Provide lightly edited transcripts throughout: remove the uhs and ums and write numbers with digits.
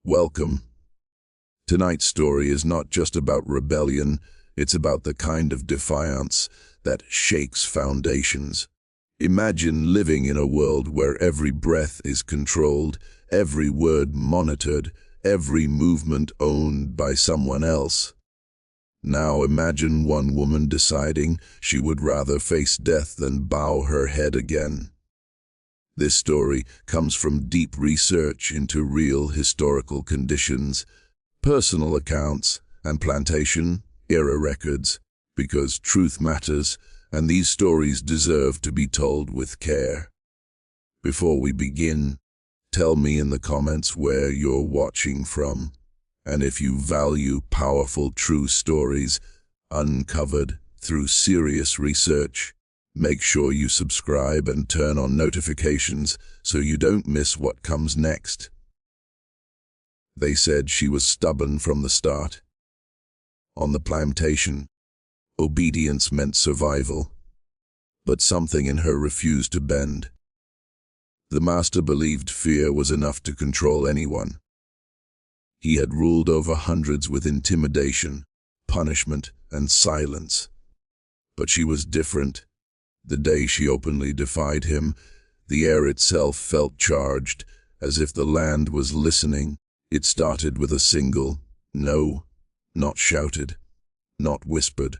Welcome. Tonight's story is not just about rebellion, it's about the kind of defiance that shakes foundations. Imagine living in a world where every breath is controlled, every word monitored, every movement owned by someone else. Now imagine one woman deciding she would rather face death than bow her head again. This story comes from deep research into real historical conditions, personal accounts, and plantation-era records, because truth matters, and these stories deserve to be told with care. Before we begin, tell me in the comments where you're watching from, and if you value powerful true stories uncovered through serious research, make sure you subscribe and turn on notifications so you don't miss what comes next. They said she was stubborn from the start. On the plantation, obedience meant survival, but something in her refused to bend. The master believed fear was enough to control anyone. He had ruled over hundreds with intimidation, punishment, and silence. But she was different. The day she openly defied him, the air itself felt charged, as if the land was listening. It started with a single no, not shouted, not whispered,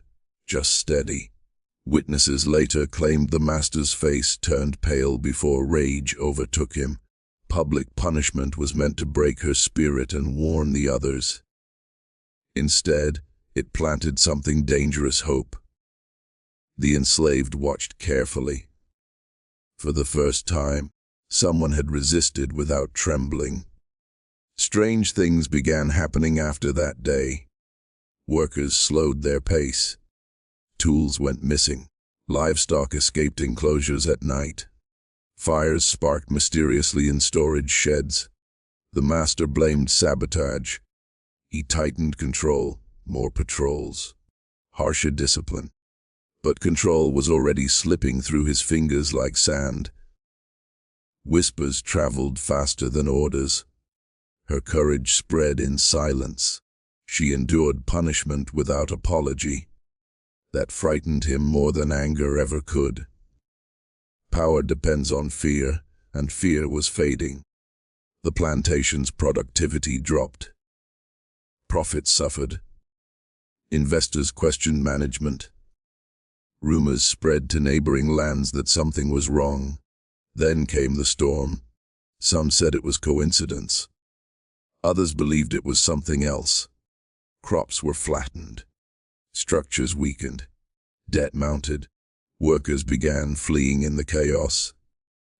just steady. Witnesses later claimed the master's face turned pale before rage overtook him. Public punishment was meant to break her spirit and warn the others. Instead, it planted something dangerous: hope. The enslaved watched carefully. For the first time, someone had resisted without trembling. Strange things began happening after that day. Workers slowed their pace. Tools went missing. Livestock escaped enclosures at night. Fires sparked mysteriously in storage sheds. The master blamed sabotage. He tightened control, more patrols, harsher discipline. But control was already slipping through his fingers like sand. Whispers traveled faster than orders. Her courage spread in silence. She endured punishment without apology. That frightened him more than anger ever could. Power depends on fear, and fear was fading. The plantation's productivity dropped. Profits suffered. Investors questioned management. Rumors spread to neighboring lands that something was wrong. Then came the storm. Some said it was coincidence. Others believed it was something else. Crops were flattened. Structures weakened. Debt mounted. Workers began fleeing in the chaos.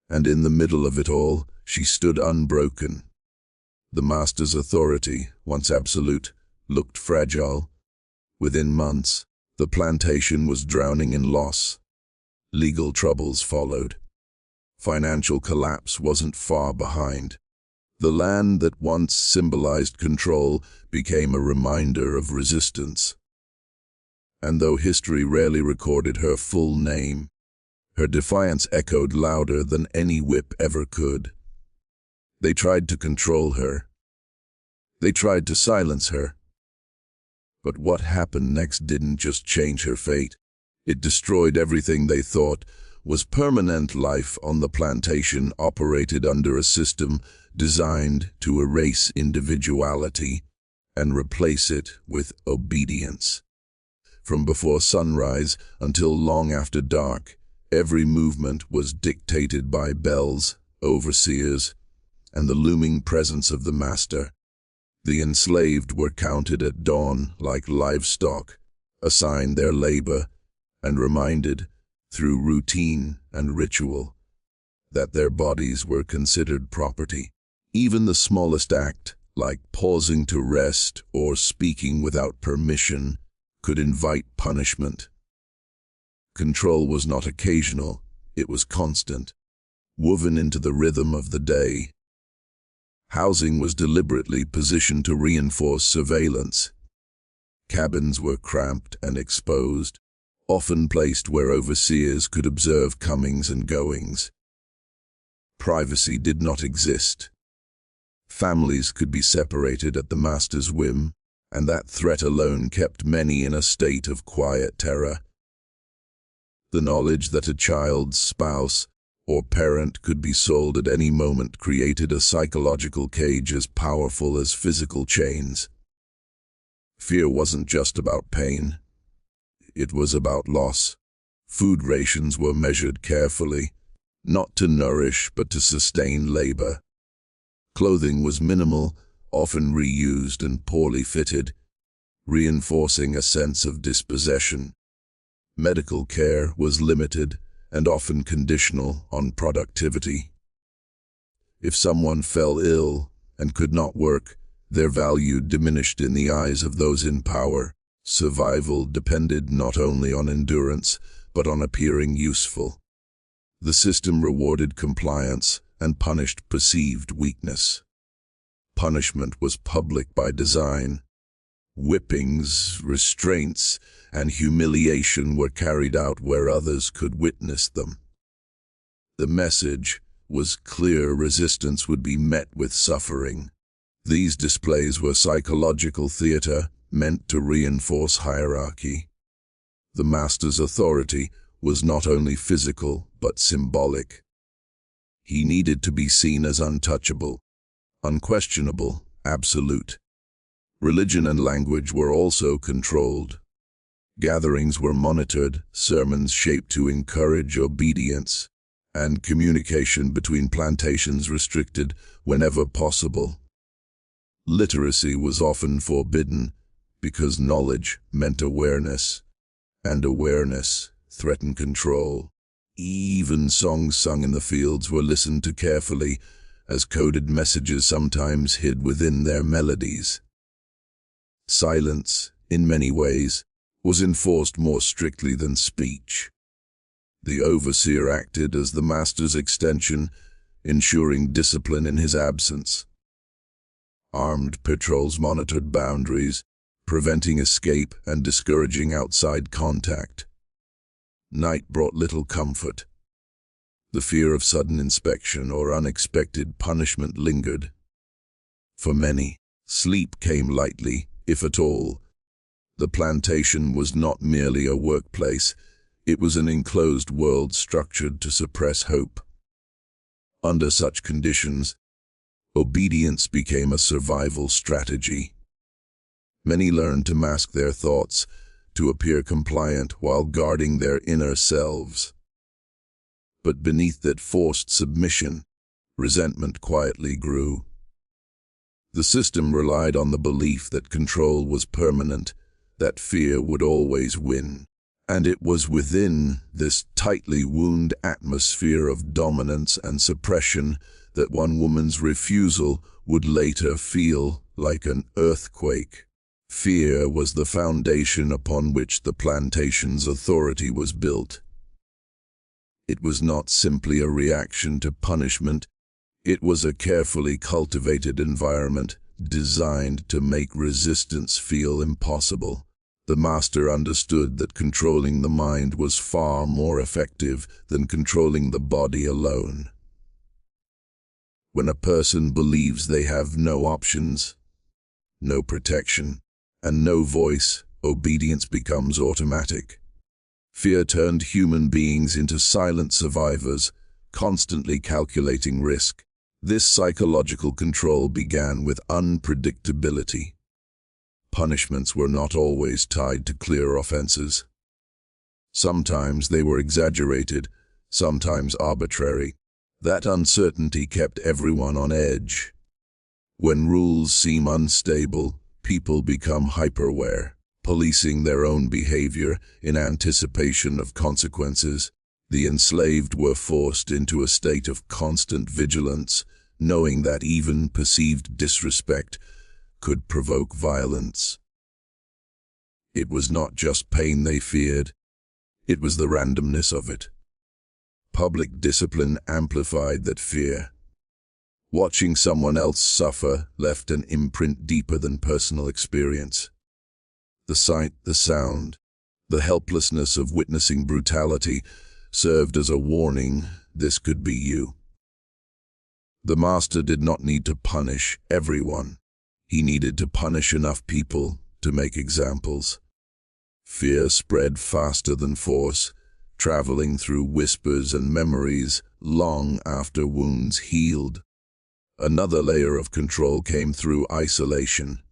And in the middle of it all, she stood unbroken. The master's authority, once absolute, looked fragile. Within months, the plantation was drowning in loss. Legal troubles followed. Financial collapse wasn't far behind. The land that once symbolized control became a reminder of resistance. And though history rarely recorded her full name, her defiance echoed louder than any whip ever could. They tried to control her. They tried to silence her. But what happened next didn't just change her fate. It destroyed everything they thought was permanent. Life on the plantation operated under a system designed to erase individuality and replace it with obedience. From before sunrise until long after dark, every movement was dictated by bells, overseers, and the looming presence of the master. The enslaved were counted at dawn like livestock, assigned their labor, and reminded, through routine and ritual, that their bodies were considered property. Even the smallest act, like pausing to rest or speaking without permission, could invite punishment. Control was not occasional, it was constant, woven into the rhythm of the day. Housing was deliberately positioned to reinforce surveillance. Cabins were cramped and exposed, often placed where overseers could observe comings and goings. Privacy did not exist. Families could be separated at the master's whim, and that threat alone kept many in a state of quiet terror. The knowledge that a child's spouse or parent could be sold at any moment created a psychological cage as powerful as physical chains. Fear wasn't just about pain. It was about loss. Food rations were measured carefully, not to nourish but to sustain labor. Clothing was minimal, often reused and poorly fitted, reinforcing a sense of dispossession. Medical care was limited and often conditional on productivity. If someone fell ill and could not work, their value diminished in the eyes of those in power. Survival depended not only on endurance, but on appearing useful. The system rewarded compliance and punished perceived weakness. Punishment was public by design. Whippings, restraints, and humiliation were carried out where others could witness them. The message was clear: resistance would be met with suffering. These displays were psychological theater meant to reinforce hierarchy. The master's authority was not only physical but symbolic. He needed to be seen as untouchable, unquestionable, absolute. Religion and language were also controlled. Gatherings were monitored, sermons shaped to encourage obedience, and communication between plantations restricted whenever possible. Literacy was often forbidden because knowledge meant awareness, and awareness threatened control. Even songs sung in the fields were listened to carefully, as coded messages sometimes hid within their melodies. Silence, in many ways, was enforced more strictly than speech. The overseer acted as the master's extension, ensuring discipline in his absence. Armed patrols monitored boundaries, preventing escape and discouraging outside contact. Night brought little comfort. The fear of sudden inspection or unexpected punishment lingered. For many, sleep came lightly, if at all. The plantation was not merely a workplace, it was an enclosed world structured to suppress hope. Under such conditions, obedience became a survival strategy. Many learned to mask their thoughts, to appear compliant while guarding their inner selves. But beneath that forced submission, resentment quietly grew. The system relied on the belief that control was permanent, that fear would always win. And it was within this tightly wound atmosphere of dominance and suppression that one woman's refusal would later feel like an earthquake. Fear was the foundation upon which the plantation's authority was built. It was not simply a reaction to punishment, it was a carefully cultivated environment designed to make resistance feel impossible. The master understood that controlling the mind was far more effective than controlling the body alone. When a person believes they have no options, no protection, and no voice, obedience becomes automatic. Fear turned human beings into silent survivors, constantly calculating risk. This psychological control began with unpredictability. Punishments were not always tied to clear offenses. Sometimes they were exaggerated, sometimes arbitrary. That uncertainty kept everyone on edge. When rules seem unstable, people become hyper-aware, policing their own behavior in anticipation of consequences. The enslaved were forced into a state of constant vigilance, knowing that even perceived disrespect could provoke violence. It was not just pain they feared, it was the randomness of it. Public discipline amplified that fear. Watching someone else suffer left an imprint deeper than personal experience. The sight, the sound, the helplessness of witnessing brutality served as a warning: this could be you. The master did not need to punish everyone. He needed to punish enough people to make examples. Fear spread faster than force, traveling through whispers and memories long after wounds healed. Another layer of control came through isolation.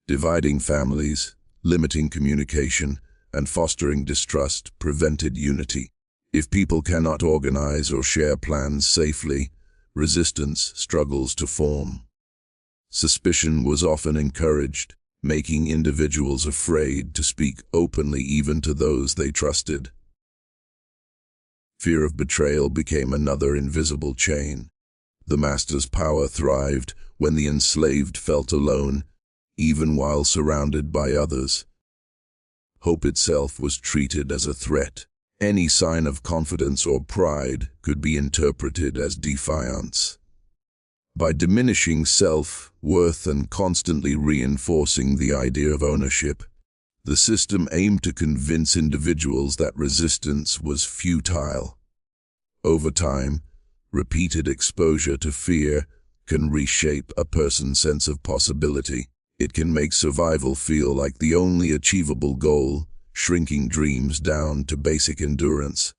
Dividing families, limiting communication, and fostering distrust prevented unity. If people cannot organize or share plans safely, resistance struggles to form. Suspicion was often encouraged, making individuals afraid to speak openly even to those they trusted. Fear of betrayal became another invisible chain. The master's power thrived when the enslaved felt alone, even while surrounded by others. Hope itself was treated as a threat. Any sign of confidence or pride could be interpreted as defiance. By diminishing self-worth and constantly reinforcing the idea of ownership, the system aimed to convince individuals that resistance was futile. Over time, repeated exposure to fear can reshape a person's sense of possibility. It can make survival feel like the only achievable goal, shrinking dreams down to basic endurance.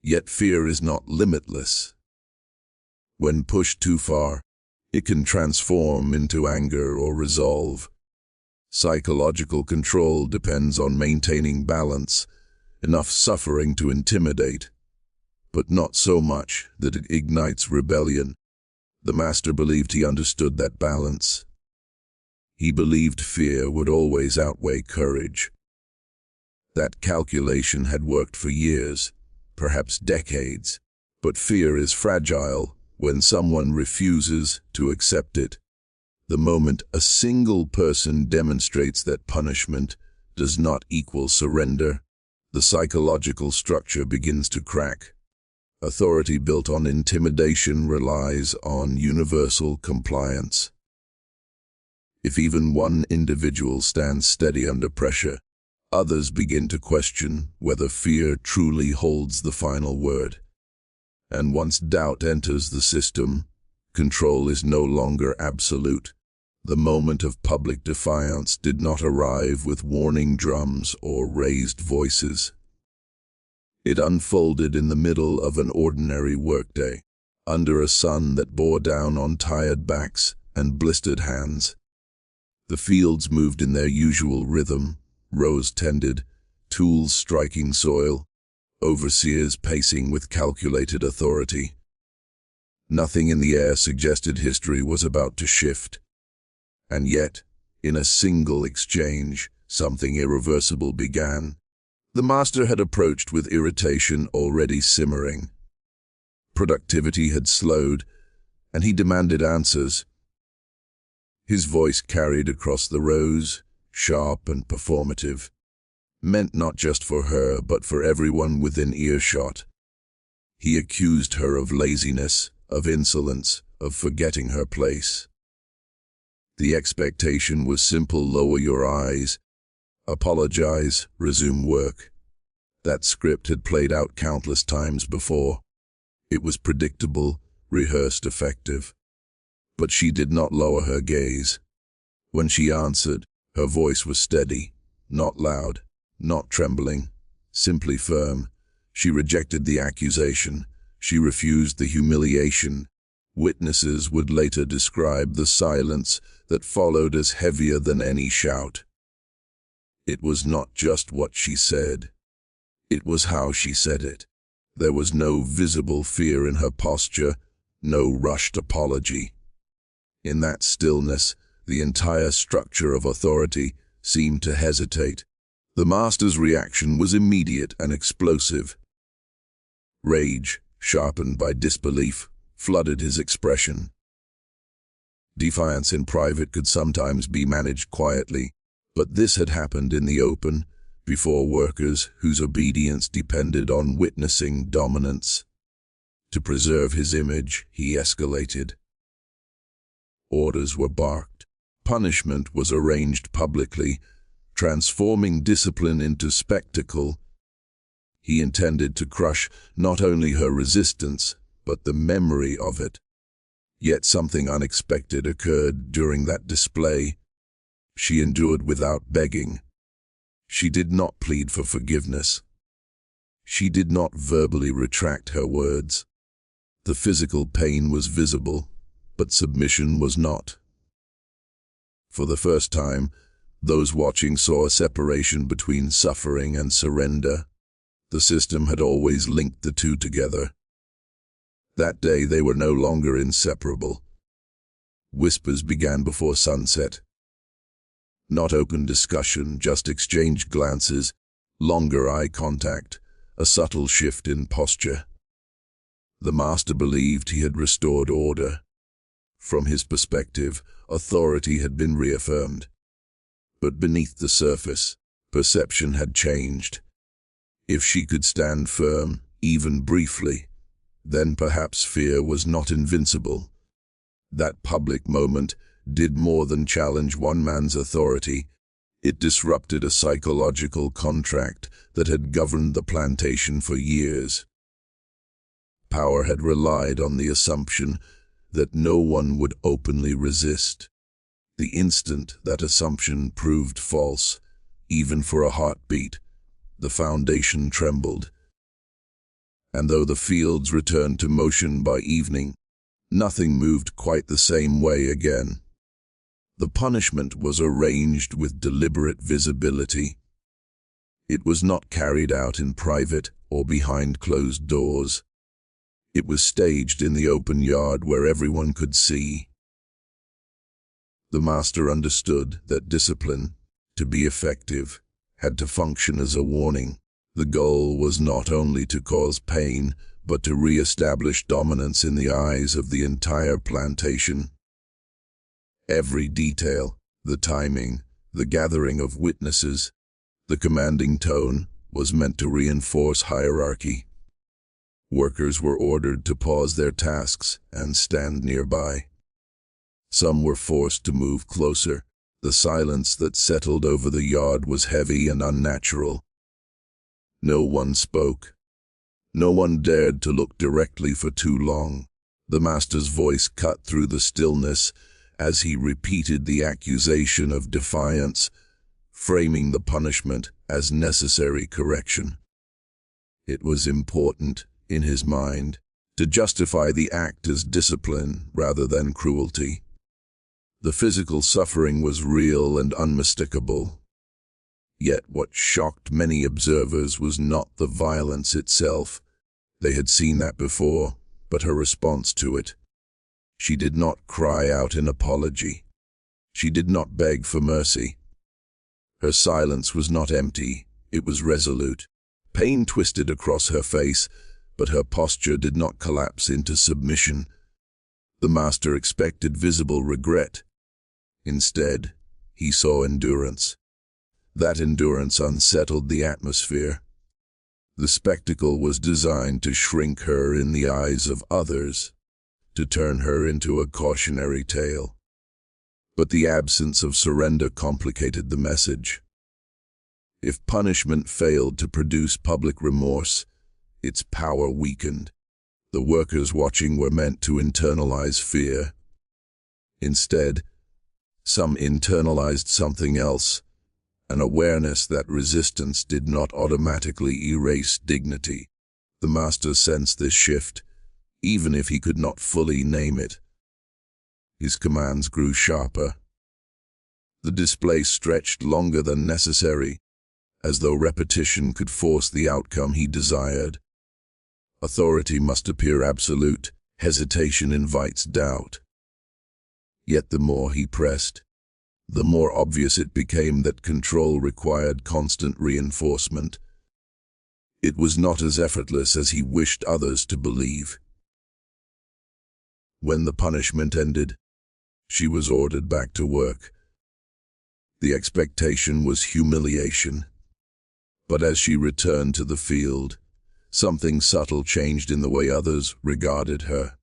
Yet fear is not limitless. When pushed too far, it can transform into anger or resolve. Psychological control depends on maintaining balance, enough suffering to intimidate, but not so much that it ignites rebellion. The master believed he understood that balance. He believed fear would always outweigh courage. That calculation had worked for years, perhaps decades, but fear is fragile when someone refuses to accept it. The moment a single person demonstrates that punishment does not equal surrender, the psychological structure begins to crack. Authority built on intimidation relies on universal compliance. If even one individual stands steady under pressure, others begin to question whether fear truly holds the final word. And once doubt enters the system, control is no longer absolute. The moment of public defiance did not arrive with warning drums or raised voices. It unfolded in the middle of an ordinary workday, under a sun that bore down on tired backs and blistered hands. The fields moved in their usual rhythm, rows tended, tools striking soil, overseers pacing with calculated authority. Nothing in the air suggested history was about to shift. And yet, in a single exchange, something irreversible began. The master had approached with irritation already simmering. Productivity had slowed, and he demanded answers. His voice carried across the rows, sharp and performative, meant not just for her, but for everyone within earshot. He accused her of laziness, of insolence, of forgetting her place. The expectation was simple: lower your eyes, apologize, resume work. That script had played out countless times before. It was predictable, rehearsed, effective. But she did not lower her gaze. When she answered, her voice was steady, not loud, not trembling, simply firm. She rejected the accusation. She refused the humiliation. Witnesses would later describe the silence that followed as heavier than any shout. It was not just what she said. It was how she said it. There was no visible fear in her posture, no rushed apology. In that stillness, the entire structure of authority seemed to hesitate. The master's reaction was immediate and explosive. Rage, sharpened by disbelief, flooded his expression. Defiance in private could sometimes be managed quietly, but this had happened in the open, before workers whose obedience depended on witnessing dominance. To preserve his image, he escalated. Orders were barked. Punishment was arranged publicly, transforming discipline into spectacle. He intended to crush not only her resistance, but the memory of it. Yet something unexpected occurred during that display. She endured without begging. She did not plead for forgiveness. She did not verbally retract her words. The physical pain was visible, but submission was not. For the first time, those watching saw a separation between suffering and surrender. The system had always linked the two together. That day they were no longer inseparable. Whispers began before sunset. Not open discussion, just exchanged glances, longer eye contact, a subtle shift in posture. The master believed he had restored order. From his perspective, authority had been reaffirmed. But beneath the surface, perception had changed. If she could stand firm, even briefly, then perhaps fear was not invincible. That public moment did more than challenge one man's authority. It disrupted a psychological contract that had governed the plantation for years. Power had relied on the assumption that no one would openly resist. The instant that assumption proved false, even for a heartbeat, the foundation trembled. And though the fields returned to motion by evening, nothing moved quite the same way again. The punishment was arranged with deliberate visibility. It was not carried out in private or behind closed doors. It was staged in the open yard where everyone could see. The master understood that discipline, to be effective, had to function as a warning. The goal was not only to cause pain, but to re-establish dominance in the eyes of the entire plantation. Every detail, the timing, the gathering of witnesses, the commanding tone, was meant to reinforce hierarchy. Workers were ordered to pause their tasks and stand nearby. Some were forced to move closer. The silence that settled over the yard was heavy and unnatural. No one spoke. No one dared to look directly for too long. The master's voice cut through the stillness as he repeated the accusation of defiance, framing the punishment as necessary correction. It was important, in his mind, to justify the act as discipline rather than cruelty. The physical suffering was real and unmistakable. Yet what shocked many observers was not the violence itself. They had seen that before, but her response to it. She did not cry out in apology. She did not beg for mercy. Her silence was not empty, it was resolute. Pain twisted across her face, but her posture did not collapse into submission. The master expected visible regret. Instead, he saw endurance. That endurance unsettled the atmosphere. The spectacle was designed to shrink her in the eyes of others, to turn her into a cautionary tale. But the absence of surrender complicated the message. If punishment failed to produce public remorse, its power weakened. The workers watching were meant to internalize fear. Instead, some internalized something else, an awareness that resistance did not automatically erase dignity. The master sensed this shift, even if he could not fully name it. His commands grew sharper. The display stretched longer than necessary, as though repetition could force the outcome he desired. Authority must appear absolute. Hesitation invites doubt. Yet the more he pressed, the more obvious it became that control required constant reinforcement. It was not as effortless as he wished others to believe. When the punishment ended, she was ordered back to work. The expectation was humiliation. But as she returned to the field, something subtle changed in the way others regarded her.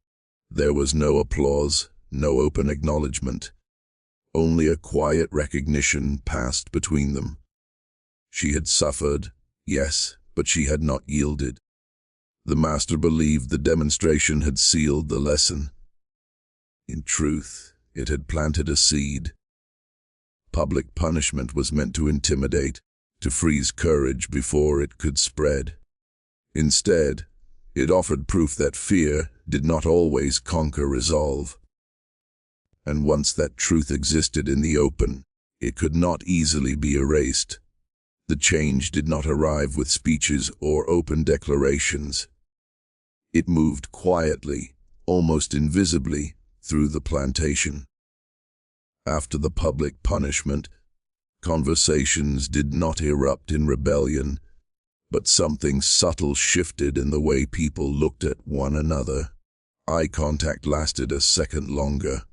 There was no applause, no open acknowledgement. Only a quiet recognition passed between them. She had suffered, yes, but she had not yielded. The master believed the demonstration had sealed the lesson. In truth, it had planted a seed. Public punishment was meant to intimidate, to freeze courage before it could spread. Instead, it offered proof that fear did not always conquer resolve. And once that truth existed in the open, it could not easily be erased. The change did not arrive with speeches or open declarations. It moved quietly, almost invisibly, through the plantation. After the public punishment, conversations did not erupt in rebellion, but something subtle shifted in the way people looked at one another. Eye contact lasted a second longer.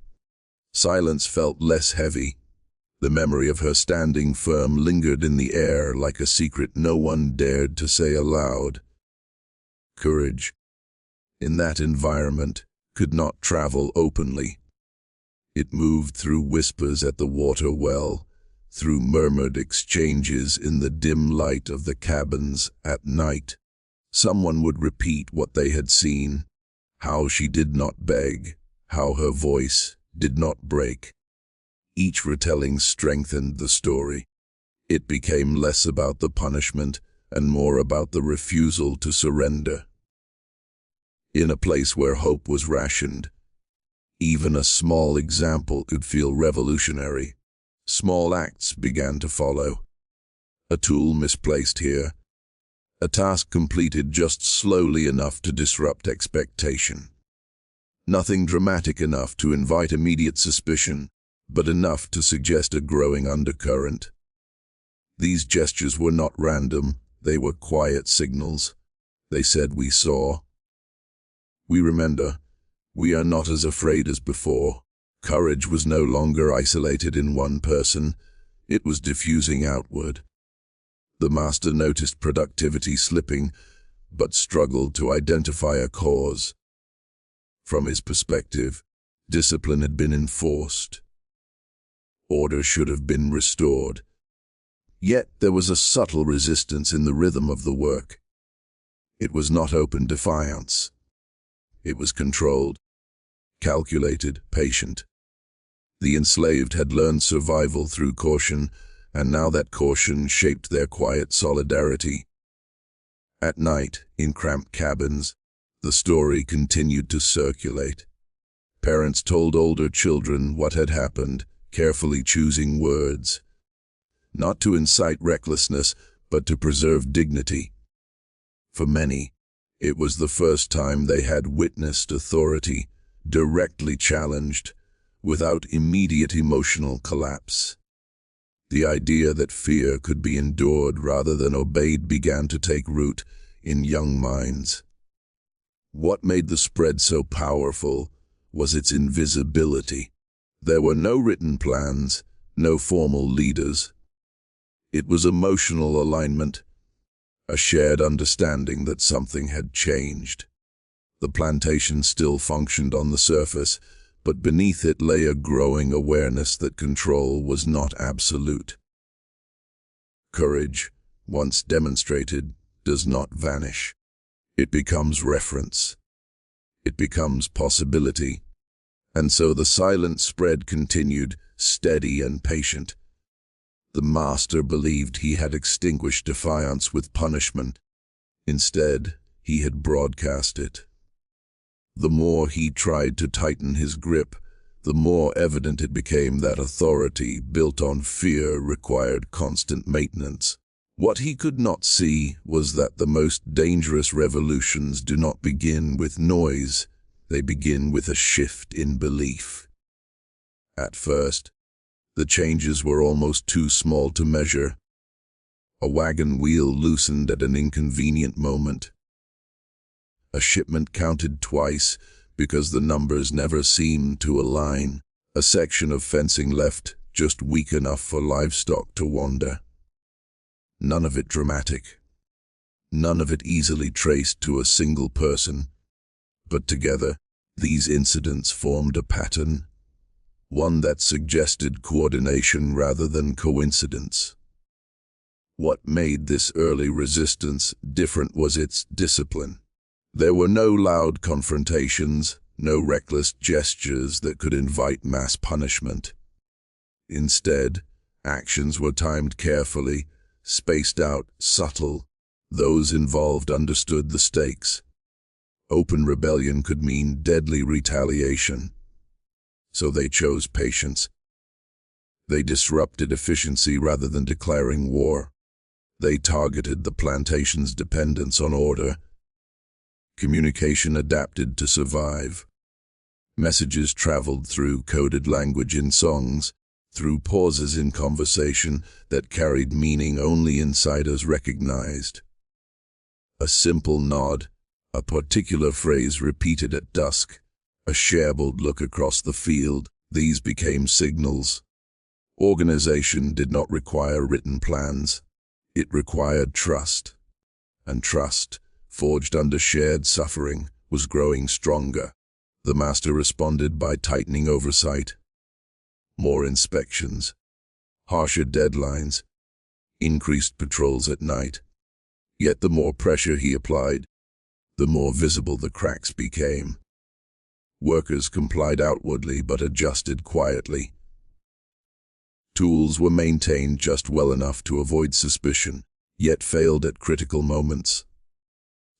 Silence felt less heavy. The memory of her standing firm lingered in the air like a secret no one dared to say aloud. Courage, in that environment, could not travel openly. It moved through whispers at the water well, through murmured exchanges in the dim light of the cabins at night. Someone would repeat what they had seen, how she did not beg, how her voice did not break. Each retelling strengthened the story. It became less about the punishment and more about the refusal to surrender. In a place where hope was rationed, even a small example could feel revolutionary. Small acts began to follow. A tool misplaced here. A task completed just slowly enough to disrupt expectation. Nothing dramatic enough to invite immediate suspicion, but enough to suggest a growing undercurrent. These gestures were not random, they were quiet signals. They said we saw. We remember. We are not as afraid as before. Courage was no longer isolated in one person, it was diffusing outward. The master noticed productivity slipping, but struggled to identify a cause. From his perspective, discipline had been enforced. Order should have been restored. Yet there was a subtle resistance in the rhythm of the work. It was not open defiance. It was controlled, calculated, patient. The enslaved had learned survival through caution, and now that caution shaped their quiet solidarity. At night, in cramped cabins, the story continued to circulate. Parents told older children what had happened, carefully choosing words. Not to incite recklessness, but to preserve dignity. For many, it was the first time they had witnessed authority, directly challenged, without immediate emotional collapse. The idea that fear could be endured rather than obeyed began to take root in young minds. What made the spread so powerful was its invisibility. There were no written plans, no formal leaders. It was emotional alignment, a shared understanding that something had changed. The plantation still functioned on the surface, but beneath it lay a growing awareness that control was not absolute. Courage, once demonstrated, does not vanish. It becomes reference. It becomes possibility. And so the silent spread continued, steady and patient. The master believed he had extinguished defiance with punishment. Instead, he had broadcast it. The more he tried to tighten his grip, the more evident it became that authority built on fear required constant maintenance. What he could not see was that the most dangerous revolutions do not begin with noise, they begin with a shift in belief. At first, the changes were almost too small to measure. A wagon wheel loosened at an inconvenient moment. A shipment counted twice because the numbers never seemed to align. A section of fencing left just weak enough for livestock to wander. None of it dramatic. None of it easily traced to a single person. But together, these incidents formed a pattern, one that suggested coordination rather than coincidence. What made this early resistance different was its discipline. There were no loud confrontations, no reckless gestures that could invite mass punishment. Instead, actions were timed carefully, spaced out, subtle. Those involved understood the stakes. Open rebellion could mean deadly retaliation. So they chose patience. They disrupted efficiency rather than declaring war. They targeted the plantation's dependence on order. Communication adapted to survive. Messages traveled through coded language in songs, through pauses in conversation that carried meaning only insiders recognized. A simple nod, a particular phrase repeated at dusk, a sharebold look across the field, these became signals. Organization did not require written plans. It required trust. And trust, forged under shared suffering, was growing stronger. The master responded by tightening oversight. More inspections, harsher deadlines, increased patrols at night. Yet the more pressure he applied, the more visible the cracks became. Workers complied outwardly but adjusted quietly. Tools were maintained just well enough to avoid suspicion, yet failed at critical moments.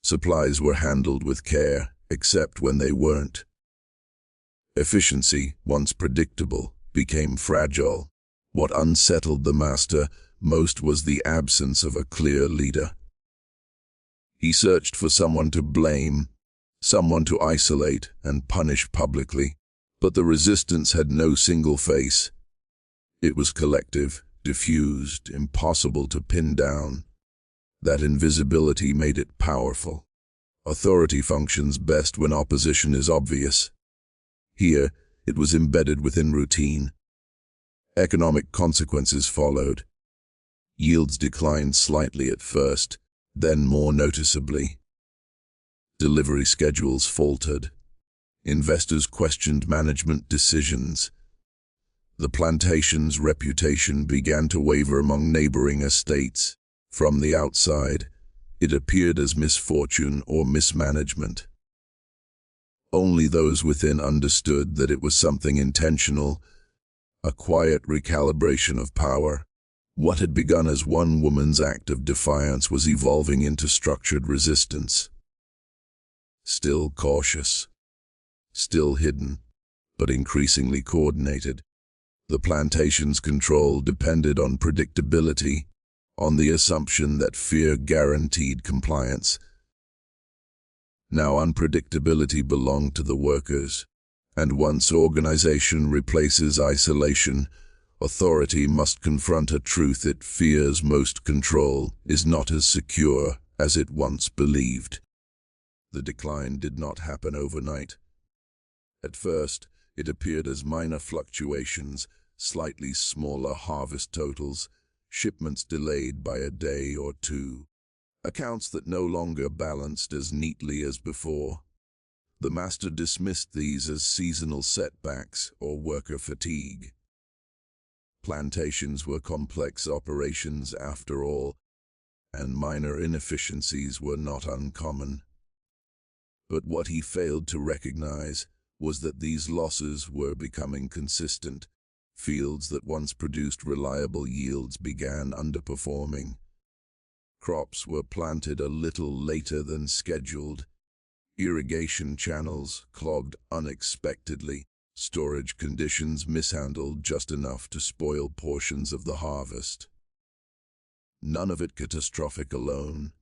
Supplies were handled with care, except when they weren't. Efficiency, once predictable, became fragile. What unsettled the master most was the absence of a clear leader. He searched for someone to blame, someone to isolate and punish publicly, but the resistance had no single face. It was collective, diffused, impossible to pin down. That invisibility made it powerful. Authority functions best when opposition is obvious. Here, it was embedded within routine. Economic consequences followed. Yields declined slightly at first, then more noticeably. Delivery schedules faltered. Investors questioned management decisions. The plantation's reputation began to waver among neighboring estates. From the outside, it appeared as misfortune or mismanagement. Only those within understood that it was something intentional, a quiet recalibration of power. What had begun as one woman's act of defiance was evolving into structured resistance. Still cautious, still hidden, but increasingly coordinated. The plantation's control depended on predictability, on the assumption that fear guaranteed compliance. Now unpredictability belonged to the workers, and once organization replaces isolation, authority must confront a truth it fears most: control is not as secure as it once believed. The decline did not happen overnight. At first, it appeared as minor fluctuations, slightly smaller harvest totals, shipments delayed by a day or two, accounts that no longer balanced as neatly as before. The master dismissed these as seasonal setbacks or worker fatigue. Plantations were complex operations after all, and minor inefficiencies were not uncommon. But what he failed to recognize was that these losses were becoming consistent. Fields that once produced reliable yields began underperforming. Crops were planted a little later than scheduled. Irrigation channels clogged unexpectedly. Storage conditions mishandled just enough to spoil portions of the harvest. None of it catastrophic alone.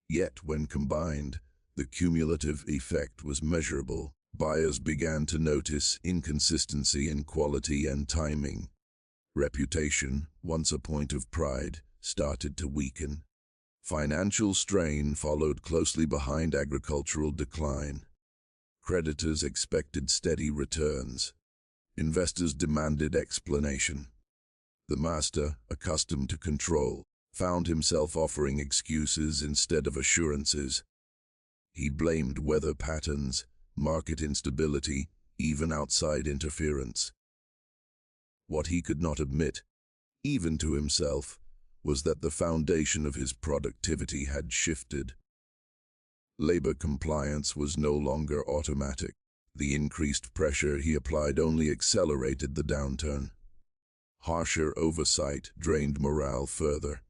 Yet, when combined, the cumulative effect was measurable. Buyers began to notice inconsistency in quality and timing. Reputation, once a point of pride, started to weaken. Financial strain followed closely behind agricultural decline. Creditors expected steady returns. Investors demanded explanation. The master, accustomed to control, found himself offering excuses instead of assurances. He blamed weather patterns, market instability, even outside interference. What he could not admit, even to himself, was that the foundation of his productivity had shifted. Labor compliance was no longer automatic. The increased pressure he applied only accelerated the downturn. Harsher oversight drained morale further.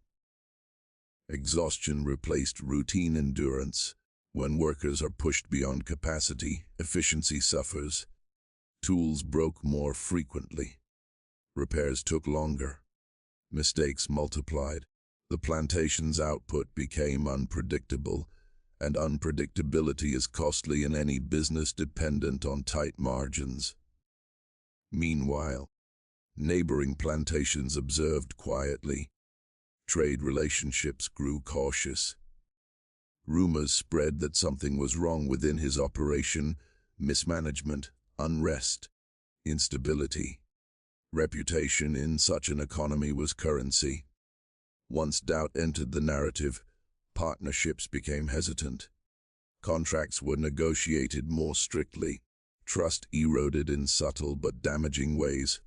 Exhaustion replaced routine endurance. When workers are pushed beyond capacity, efficiency suffers. Tools broke more frequently. Repairs took longer. Mistakes multiplied. The plantation's output became unpredictable, and unpredictability is costly in any business dependent on tight margins. Meanwhile, neighboring plantations observed quietly. Trade relationships grew cautious. Rumors spread that something was wrong within his operation: mismanagement, unrest, instability. Reputation in such an economy was currency. Once doubt entered the narrative, partnerships became hesitant. Contracts were negotiated more strictly. Trust eroded in subtle but damaging ways.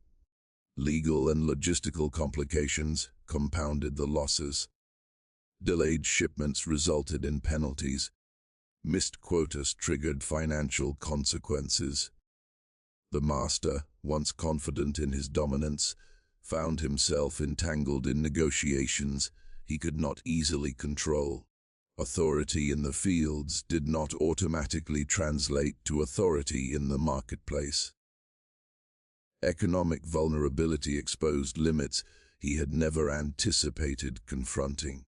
Legal and logistical complications compounded the losses. Delayed shipments resulted in penalties. Missed quotas triggered financial consequences. The master, once confident in his dominance, found himself entangled in negotiations he could not easily control. Authority in the fields did not automatically translate to authority in the marketplace. Economic vulnerability exposed limits he had never anticipated confronting.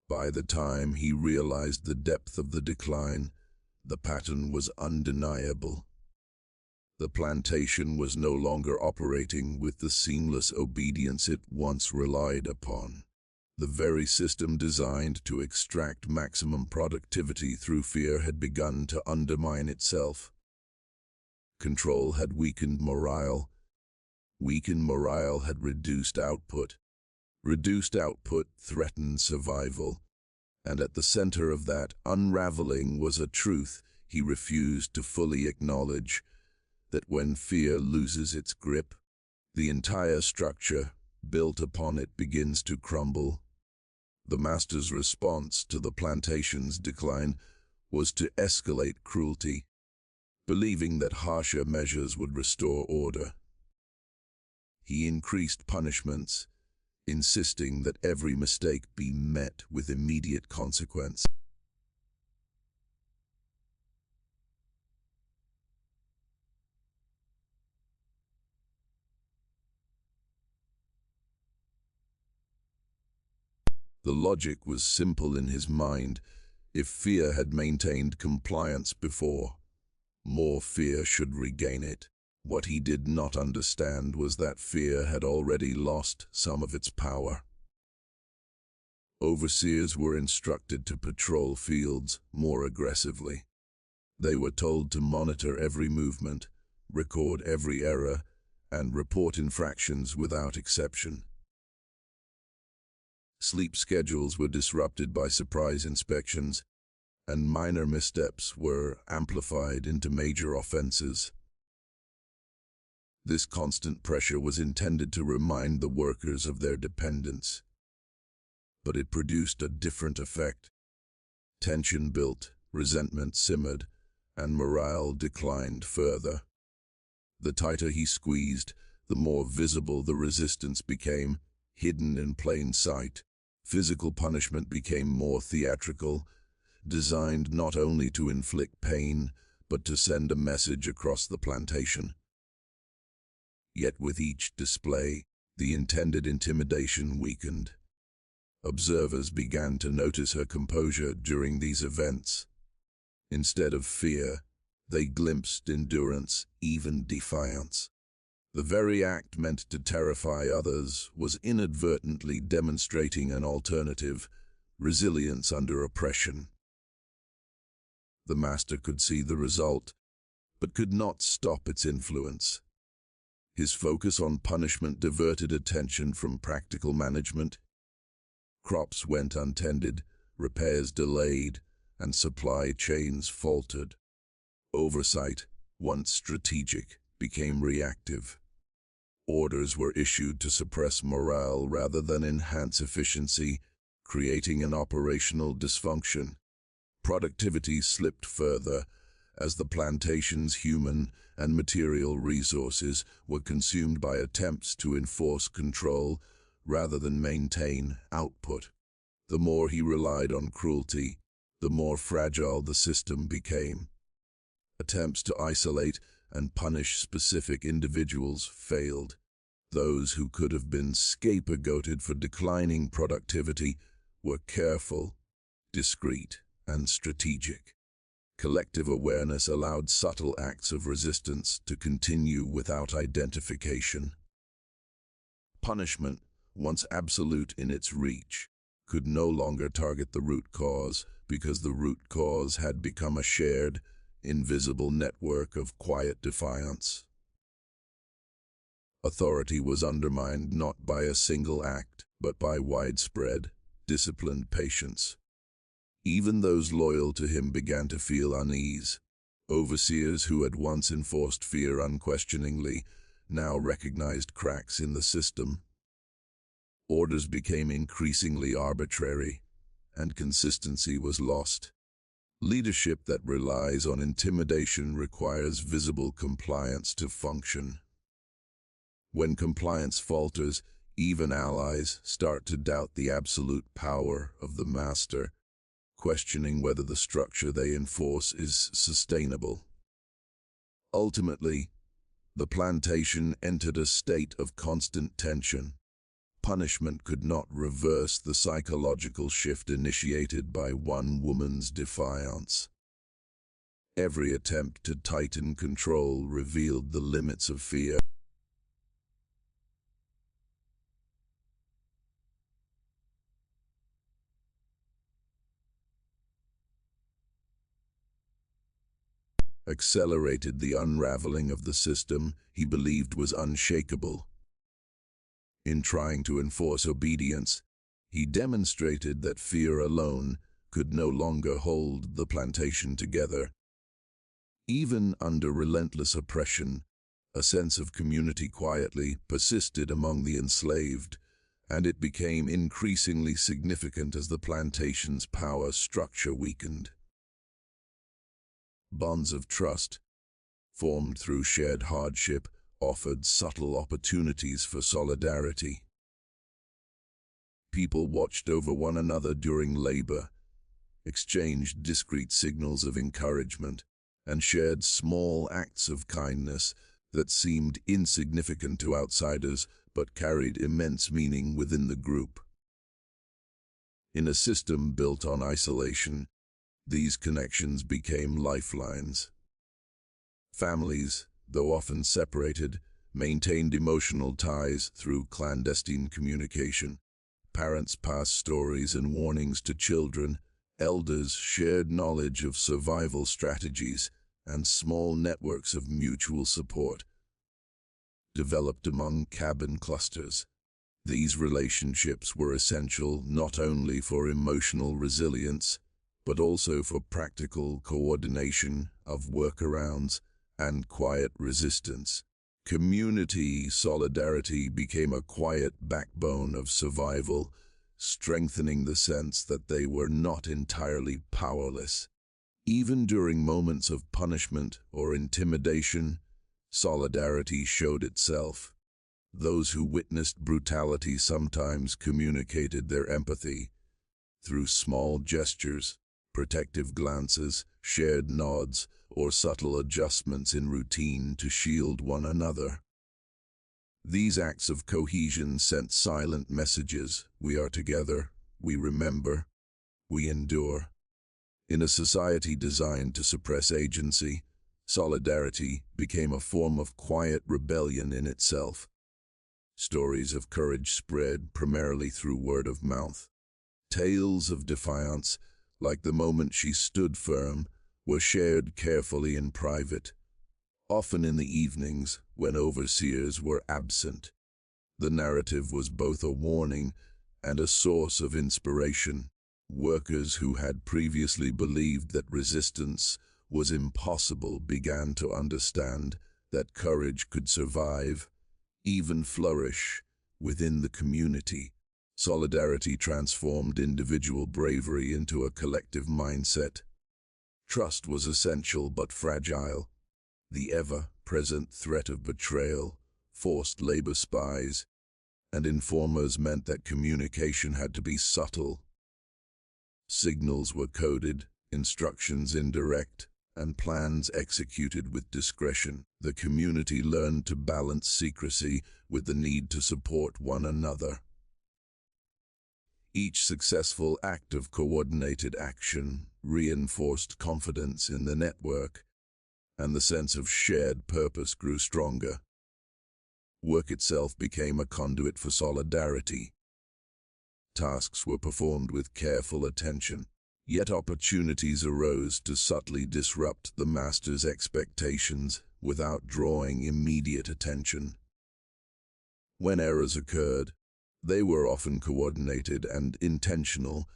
By the time he realized the depth of the decline, the pattern was undeniable. The plantation was no longer operating with the seamless obedience it once relied upon. The very system designed to extract maximum productivity through fear had begun to undermine itself. Control had weakened morale. Weakened morale had reduced output. Reduced output threatened survival. And at the center of that unraveling was a truth he refused to fully acknowledge: that when fear loses its grip, the entire structure built upon it begins to crumble. The master's response to the plantation's decline was to escalate cruelty, believing that harsher measures would restore order. He increased punishments, insisting that every mistake be met with immediate consequence. The logic was simple in his mind. If fear had maintained compliance before, more fear should regain it. What he did not understand was that fear had already lost some of its power. Overseers were instructed to patrol fields more aggressively. They were told to monitor every movement, record every error, and report infractions without exception. Sleep schedules were disrupted by surprise inspections, and minor missteps were amplified into major offenses. This constant pressure was intended to remind the workers of their dependence, but it produced a different effect. Tension built, resentment simmered, and morale declined further. The tighter he squeezed, the more visible the resistance became, hidden in plain sight. Physical punishment became more theatrical, designed not only to inflict pain, but to send a message across the plantation. Yet with each display, the intended intimidation weakened. Observers began to notice her composure during these events. Instead of fear, they glimpsed endurance, even defiance. The very act meant to terrify others was inadvertently demonstrating an alternative: resilience under oppression. The master could see the result, but could not stop its influence. His focus on punishment diverted attention from practical management. Crops went untended, repairs delayed, and supply chains faltered. Oversight, once strategic, became reactive. Orders were issued to suppress morale rather than enhance efficiency, creating an operational dysfunction. Productivity slipped further, as the plantation's human and material resources were consumed by attempts to enforce control rather than maintain output. The more he relied on cruelty, the more fragile the system became. Attempts to isolate and punish specific individuals failed. Those who could have been scapegoated for declining productivity were careful, discreet, and strategic. Collective awareness allowed subtle acts of resistance to continue without identification. Punishment, once absolute in its reach, could no longer target the root cause because the root cause had become a shared, invisible network of quiet defiance. Authority was undermined not by a single act, but by widespread, disciplined patience. Even those loyal to him began to feel unease. Overseers who had once enforced fear unquestioningly now recognized cracks in the system. Orders became increasingly arbitrary, and consistency was lost. Leadership that relies on intimidation requires visible compliance to function. When compliance falters, even allies start to doubt the absolute power of the master, questioning whether the structure they enforce is sustainable. Ultimately, the plantation entered a state of constant tension. Punishment could not reverse the psychological shift initiated by one woman's defiance. Every attempt to tighten control revealed the limits of fear. Accelerated the unraveling of the system he believed was unshakable. In trying to enforce obedience, he demonstrated that fear alone could no longer hold the plantation together. Even under relentless oppression, a sense of community quietly persisted among the enslaved, and it became increasingly significant as the plantation's power structure weakened. Bonds of trust, formed through shared hardship, offered subtle opportunities for solidarity. People watched over one another during labor, exchanged discreet signals of encouragement, and shared small acts of kindness that seemed insignificant to outsiders but carried immense meaning within the group. In a system built on isolation, these connections became lifelines. Families, though often separated, maintained emotional ties through clandestine communication. Parents passed stories and warnings to children, elders shared knowledge of survival strategies, and small networks of mutual support developed among cabin clusters. These relationships were essential not only for emotional resilience, but also for practical coordination of workarounds and quiet resistance. Community solidarity became a quiet backbone of survival, strengthening the sense that they were not entirely powerless. Even during moments of punishment or intimidation, solidarity showed itself. Those who witnessed brutality sometimes communicated their empathy through small gestures, protective glances, shared nods, or subtle adjustments in routine to shield one another. These acts of cohesion sent silent messages: we are together, we remember, we endure. In a society designed to suppress agency, solidarity became a form of quiet rebellion in itself. Stories of courage spread primarily through word of mouth. Tales of defiance, like the moment she stood firm, were shared carefully in private, often in the evenings when overseers were absent. The narrative was both a warning and a source of inspiration. Workers who had previously believed that resistance was impossible began to understand that courage could survive, even flourish, within the community. Solidarity transformed individual bravery into a collective mindset. Trust was essential but fragile. The ever-present threat of betrayal, forced labor spies, and informers meant that communication had to be subtle. Signals were coded, instructions indirect, and plans executed with discretion. The community learned to balance secrecy with the need to support one another. Each successful act of coordinated action reinforced confidence in the network, and the sense of shared purpose grew stronger. Work itself became a conduit for solidarity. Tasks were performed with careful attention, yet opportunities arose to subtly disrupt the master's expectations without drawing immediate attention. When errors occurred, they were often coordinated and intentional,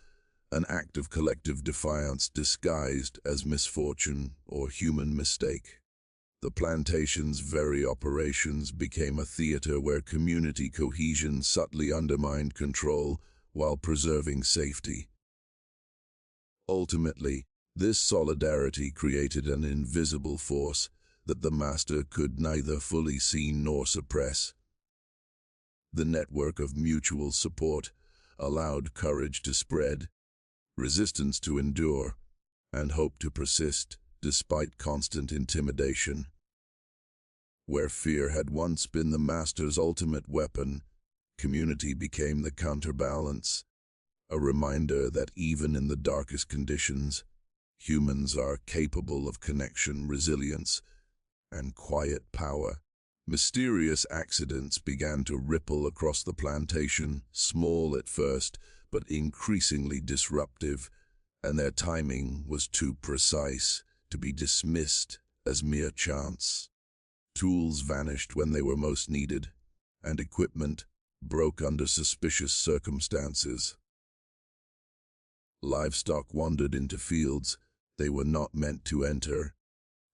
an act of collective defiance disguised as misfortune or human mistake. The plantation's very operations became a theater where community cohesion subtly undermined control while preserving safety. Ultimately, this solidarity created an invisible force that the master could neither fully see nor suppress. The network of mutual support allowed courage to spread, resistance to endure, and hope to persist despite constant intimidation. Where fear had once been the master's ultimate weapon, community became the counterbalance, a reminder that even in the darkest conditions, humans are capable of connection, resilience, and quiet power. Mysterious accidents began to ripple across the plantation, small at first, but increasingly disruptive, and their timing was too precise to be dismissed as mere chance. Tools vanished when they were most needed, and equipment broke under suspicious circumstances. Livestock wandered into fields they were not meant to enter.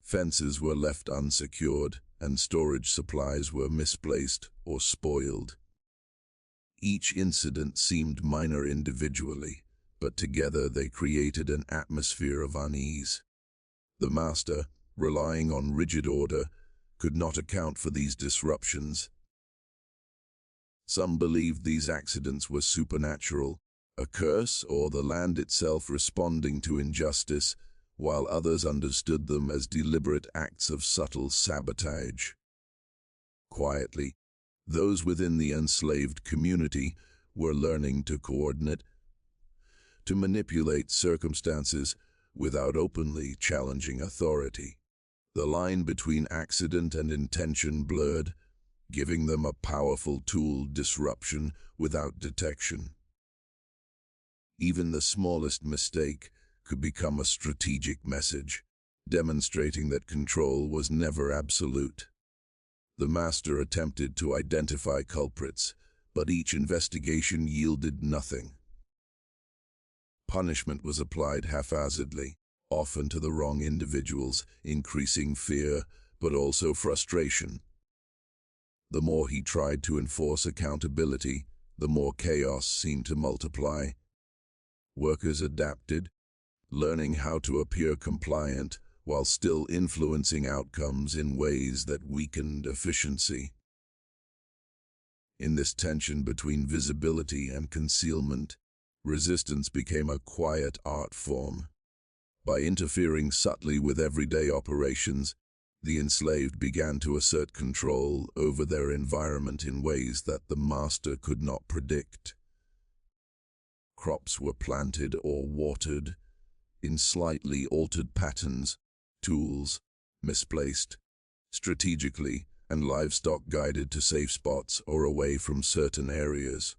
Fences were left unsecured, and storage supplies were misplaced or spoiled. Each incident seemed minor individually, but together they created an atmosphere of unease. The master, relying on rigid order, could not account for these disruptions. Some believed these accidents were supernatural, a curse or the land itself responding to injustice, while others understood them as deliberate acts of subtle sabotage. Quietly, those within the enslaved community were learning to coordinate, to manipulate circumstances without openly challenging authority. The line between accident and intention blurred, giving them a powerful tool: disruption without detection. Even the smallest mistake could become a strategic message, demonstrating that control was never absolute. The master attempted to identify culprits, but each investigation yielded nothing. Punishment was applied haphazardly, often to the wrong individuals, increasing fear, but also frustration. The more he tried to enforce accountability, the more chaos seemed to multiply. Workers adapted, learning how to appear compliant while still influencing outcomes in ways that weakened efficiency. In this tension between visibility and concealment, resistance became a quiet art form. By interfering subtly with everyday operations, the enslaved began to assert control over their environment in ways that the master could not predict. Crops were planted or watered in slightly altered patterns, tools misplaced strategically, and livestock guided to safe spots or away from certain areas.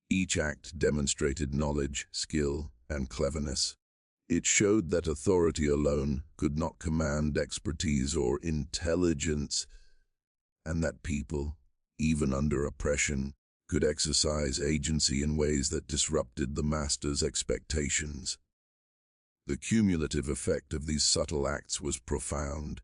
Each act demonstrated knowledge, skill, and cleverness. It showed that authority alone could not command expertise or intelligence, and that people, even under oppression, could exercise agency in ways that disrupted the master's expectations. The cumulative effect of these subtle acts was profound.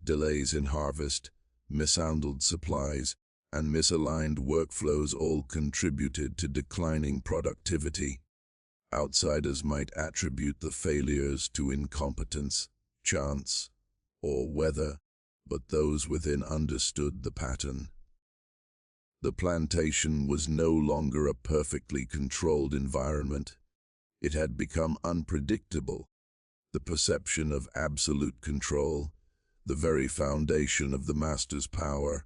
Delays in harvest, mishandled supplies, and misaligned workflows all contributed to declining productivity. Outsiders might attribute the failures to incompetence, chance, or weather, but those within understood the pattern. The plantation was no longer a perfectly controlled environment. It had become unpredictable. The perception of absolute control, the very foundation of the master's power,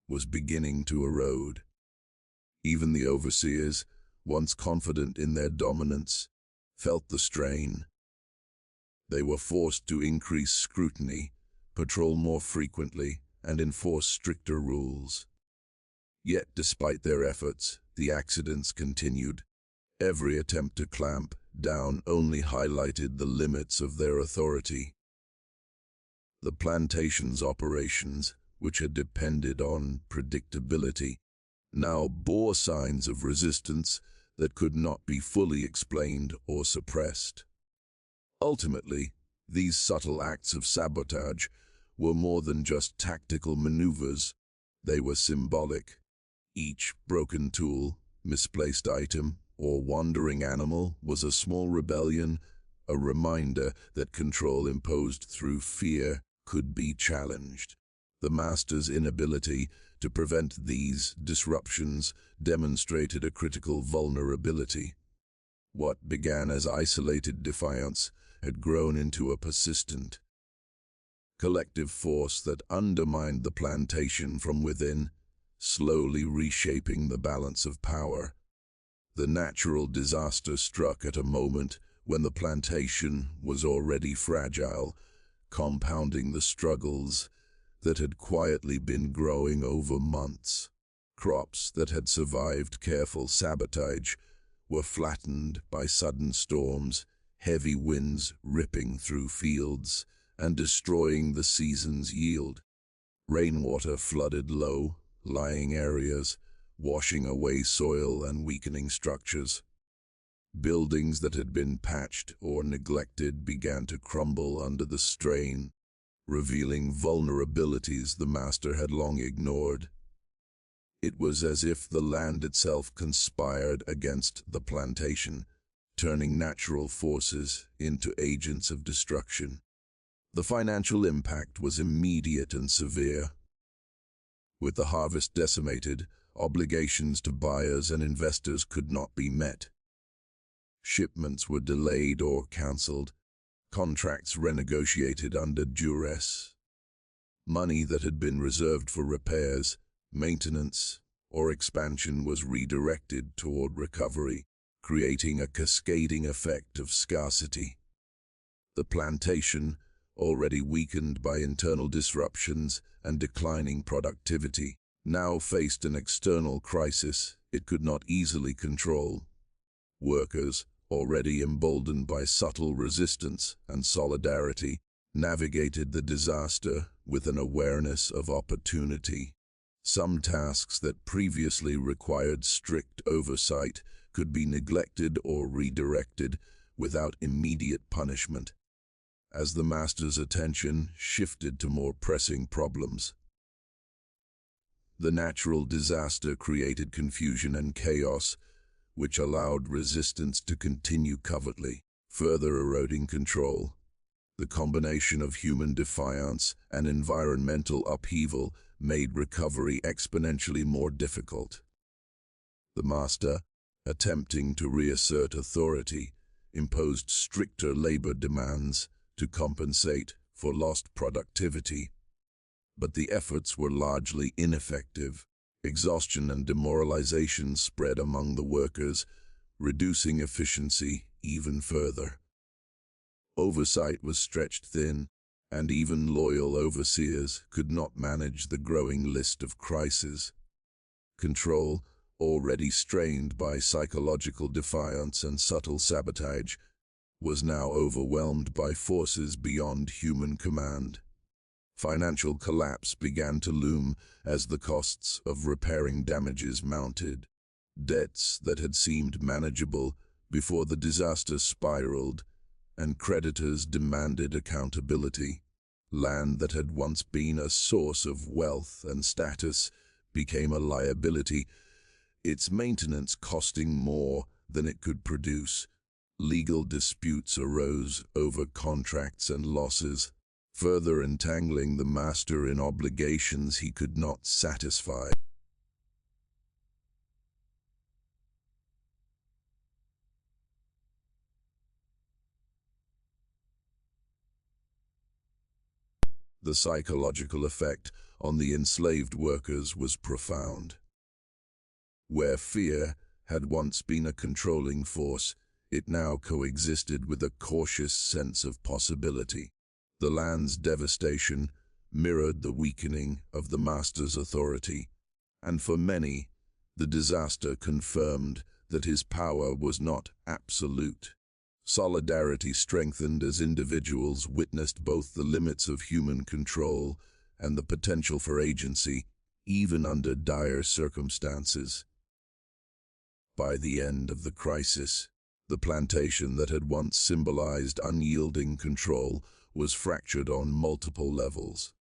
was beginning to erode. Even the overseers, once confident in their dominance, felt the strain. They were forced to increase scrutiny, patrol more frequently, and enforce stricter rules. Yet, despite their efforts, the accidents continued. Every attempt to clamp down only highlighted the limits of their authority. The plantation's operations, which had depended on predictability, now bore signs of resistance that could not be fully explained or suppressed. Ultimately, these subtle acts of sabotage were more than just tactical maneuvers. They were symbolic. Each broken tool, misplaced item, or wandering animal was a small rebellion, a reminder that control imposed through fear could be challenged. The master's inability to prevent these disruptions demonstrated a critical vulnerability. What began as isolated defiance had grown into a persistent, collective force that undermined the plantation from within, slowly reshaping the balance of power. The natural disaster struck at a moment when the plantation was already fragile, compounding the struggles that had quietly been growing over months. Crops that had survived careful sabotage were flattened by sudden storms, heavy winds ripping through fields and destroying the season's yield. Rainwater flooded low-lying areas, washing away soil and weakening structures. Buildings that had been patched or neglected began to crumble under the strain, revealing vulnerabilities the master had long ignored. It was as if the land itself conspired against the plantation, turning natural forces into agents of destruction. The financial impact was immediate and severe. With the harvest decimated, obligations to buyers and investors could not be met. Shipments were delayed or cancelled, contracts renegotiated under duress. Money that had been reserved for repairs, maintenance, or expansion was redirected toward recovery, creating a cascading effect of scarcity. The plantation, already weakened by internal disruptions and declining productivity, now faced an external crisis it could not easily control. Workers, already emboldened by subtle resistance and solidarity, navigated the disaster with an awareness of opportunity. Some tasks that previously required strict oversight could be neglected or redirected without immediate punishment. As the master's attention shifted to more pressing problems, the natural disaster created confusion and chaos, which allowed resistance to continue covertly, further eroding control. The combination of human defiance and environmental upheaval made recovery exponentially more difficult. The master, attempting to reassert authority, imposed stricter labor demands to compensate for lost productivity. But the efforts were largely ineffective. Exhaustion and demoralization spread among the workers, reducing efficiency even further. Oversight was stretched thin, and even loyal overseers could not manage the growing list of crises. Control, already strained by psychological defiance and subtle sabotage, was now overwhelmed by forces beyond human command. Financial collapse began to loom as the costs of repairing damages mounted. Debts that had seemed manageable before the disaster spiraled, and creditors demanded accountability. Land that had once been a source of wealth and status became a liability, its maintenance costing more than it could produce. Legal disputes arose over contracts and losses, further entangling the master in obligations he could not satisfy. The psychological effect on the enslaved workers was profound. Where fear had once been a controlling force, it now coexisted with a cautious sense of possibility. The land's devastation mirrored the weakening of the master's authority, and for many, the disaster confirmed that his power was not absolute. Solidarity strengthened as individuals witnessed both the limits of human control and the potential for agency, even under dire circumstances. By the end of the crisis, the plantation that had once symbolized unyielding control was fractured on multiple levels.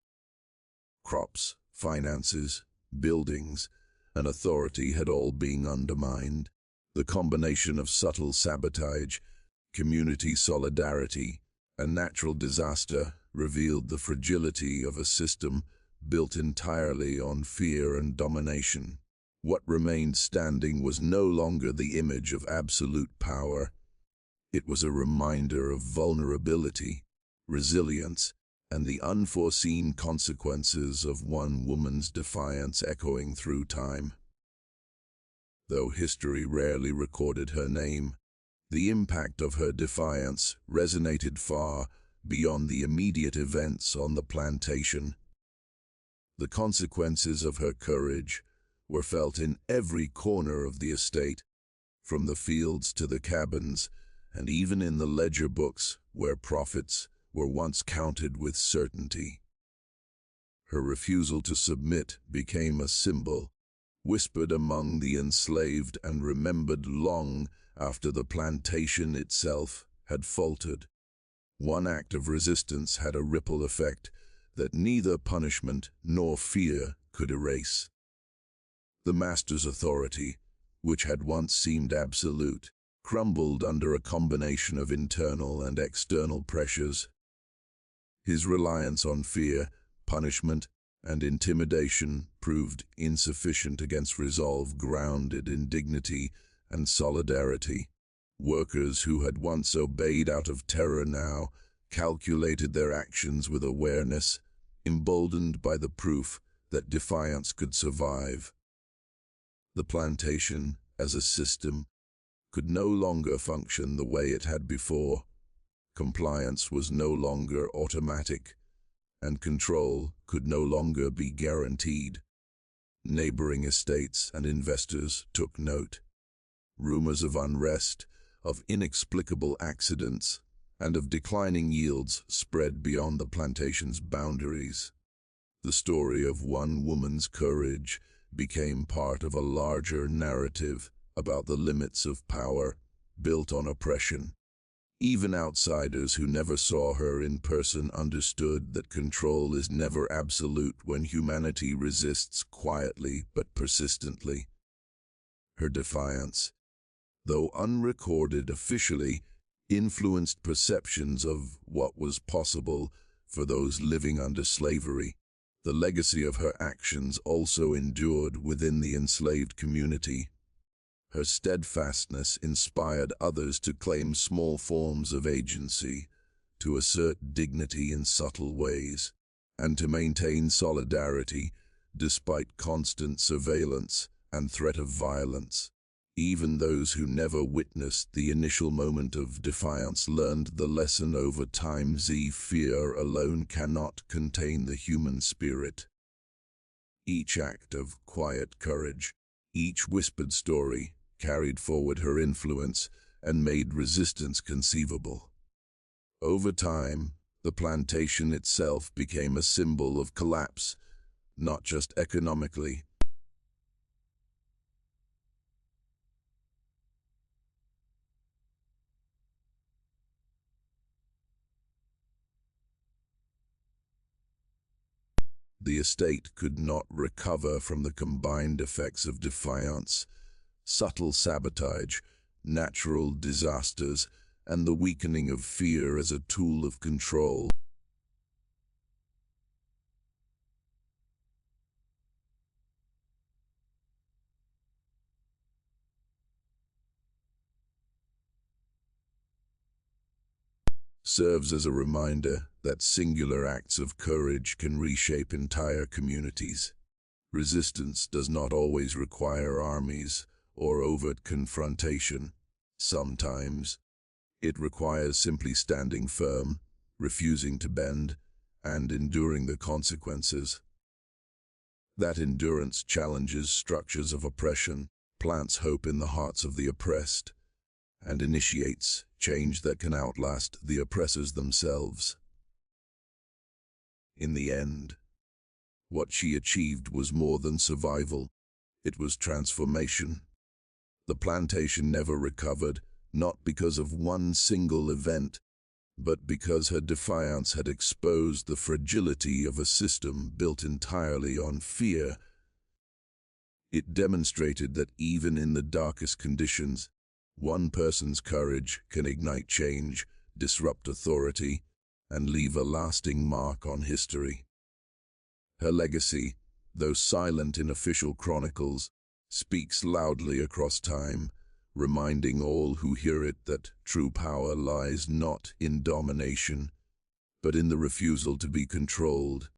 Crops, finances, buildings, and authority had all been undermined. The combination of subtle sabotage, community solidarity, and natural disaster revealed the fragility of a system built entirely on fear and domination. What remained standing was no longer the image of absolute power. It was a reminder of vulnerability, resilience, and the unforeseen consequences of one woman's defiance echoing through time. Though history rarely recorded her name, the impact of her defiance resonated far beyond the immediate events on the plantation. The consequences of her courage were felt in every corner of the estate, from the fields to the cabins, and even in the ledger books where profits were once counted with certainty. Her refusal to submit became a symbol, whispered among the enslaved and remembered long after the plantation itself had faltered. One act of resistance had a ripple effect that neither punishment nor fear could erase. The master's authority, which had once seemed absolute, crumbled under a combination of internal and external pressures. His reliance on fear, punishment, and intimidation proved insufficient against resolve grounded in dignity and solidarity. Workers who had once obeyed out of terror now calculated their actions with awareness, emboldened by the proof that defiance could survive. The plantation, as a system, could no longer function the way it had before. Compliance was no longer automatic, and control could no longer be guaranteed. Neighboring estates and investors took note. Rumors of unrest, of inexplicable accidents, and of declining yields spread beyond the plantation's boundaries. The story of one woman's courage became part of a larger narrative about the limits of power built on oppression. Even outsiders who never saw her in person understood that control is never absolute when humanity resists quietly but persistently. Her defiance, though unrecorded officially, influenced perceptions of what was possible for those living under slavery. The legacy of her actions also endured within the enslaved community. Her steadfastness inspired others to claim small forms of agency, to assert dignity in subtle ways, and to maintain solidarity despite constant surveillance and threat of violence. Even those who never witnessed the initial moment of defiance learned the lesson over time: fear alone cannot contain the human spirit. Each act of quiet courage, each whispered story, carried forward her influence and made resistance conceivable. Over time, the plantation itself became a symbol of collapse, not just economically. The estate could not recover from the combined effects of defiance, subtle sabotage, natural disasters, and the weakening of fear as a tool of control. Serves as a reminder that singular acts of courage can reshape entire communities. Resistance does not always require armies or overt confrontation. Sometimes, it requires simply standing firm, refusing to bend, and enduring the consequences. That endurance challenges structures of oppression, plants hope in the hearts of the oppressed, and initiates change that can outlast the oppressors themselves. In the end, what she achieved was more than survival. It was transformation. The plantation never recovered, not because of one single event, but because her defiance had exposed the fragility of a system built entirely on fear. It demonstrated that even in the darkest conditions, one person's courage can ignite change, disrupt authority, and leave a lasting mark on history. Her legacy, though silent in official chronicles, speaks loudly across time, reminding all who hear it that true power lies not in domination, but in the refusal to be controlled.